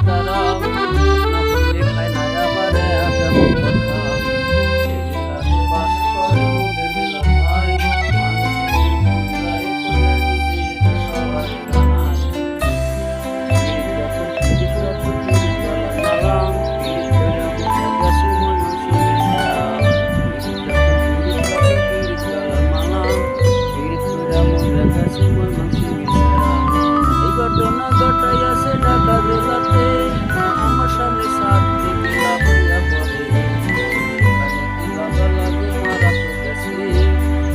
দাঁড়াও না হইলে খায় না আবার তেমন কথা এই জেলাতে বাস করে ওদের বেলা ভাই মানুষের মুদ্রায় করে নিছে এটা সবার জানাই যখন পিড়িত তখন পিড়িত গলা মালা পিড়িত কইরা বুঝা গেছে ময়মনসিংহে সারা পিড়িত যখন পিড়িত গলা মালা পিড়িত কইরা বুঝা গেছে ময়মনসিংহে সারা এই ঘটনা ঘটাইয়াছে ঢাকা জেলাতে আমার সামনে সাত মিলা হইয়া পড়ে লাগা লাগে মারা তো গেছে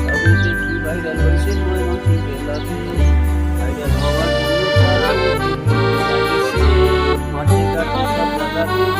তবে দেখি ভাইরাল হয়েছে ময়মনসিংহ জেলাতে ভাইরাল হওয়ার জন্য তারা মাটি কাটি সব জায়গাতে